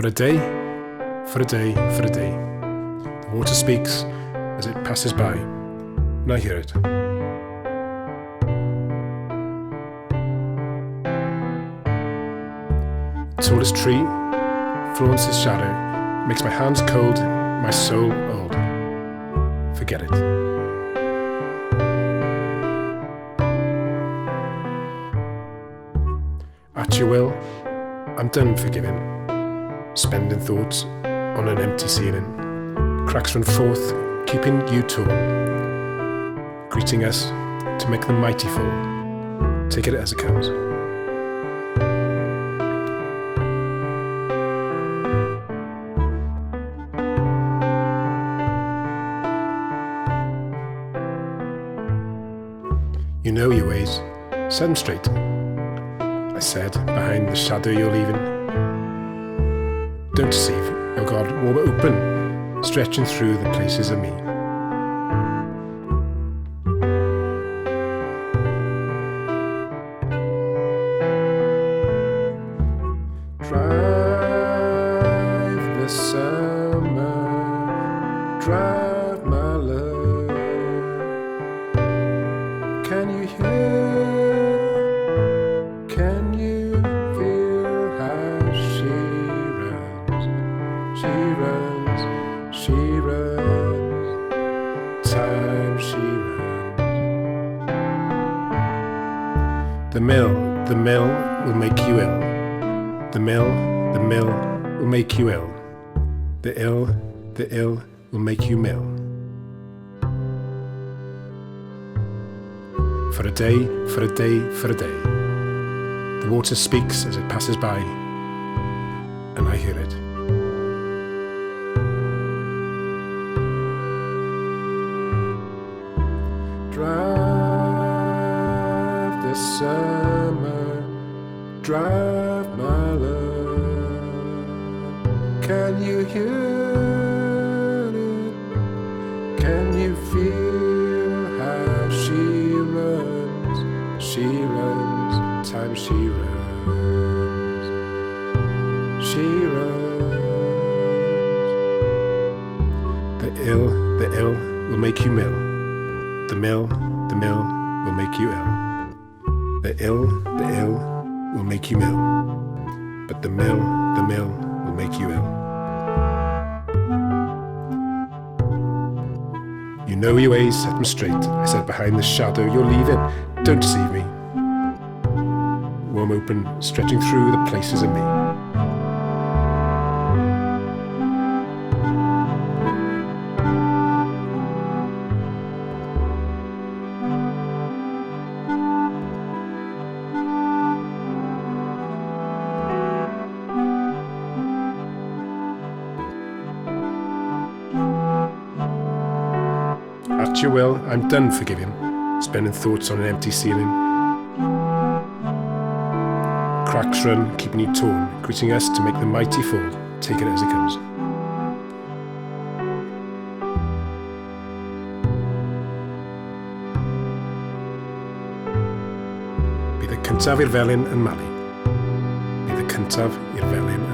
For a day, for a day, for a day. The water speaks as it passes by, and I hear it. The tallest tree flaunts its shadow, makes my hands cold, my soul old. Forget it. At your will, I'm done forgiving, spending thoughts on an empty ceiling. Cracks run forth, keeping you torn, greeting us to make the mighty fall. Take it as it comes. You know your ways, set them straight, I said, behind the shadow you're leaving. Don't deceive, oh God, warm open, stretching through the places of me. Drive the summer, drive my love. Can you hear? Can you feel how she runs? She runs, she runs, time she runs. The mill will make you ill. The mill will make you ill. The ill will make you mill. For a day, for a day, for a day. The water speaks as it passes by, and I hear it. Drive the summer, drive my love. Can you hear it? Can you feel how she runs? She runs, time she runs. She runs. The ill will make you mill. The mill will make you ill. The ill will make you mill. But the mill will make you ill. You know your ways, set them straight, I said, behind the shadow you're leaving. Don't deceive me. Warm open, stretching through the places of me. At your will, I'm done forgiving, spending thoughts on an empty ceiling. Cracks run, keeping you torn, greeting us to make the mighty fall. Take it as it comes. Bydd y cyntaf i'r felyn yn malu. Bydd y cyntaf i'r felyn yn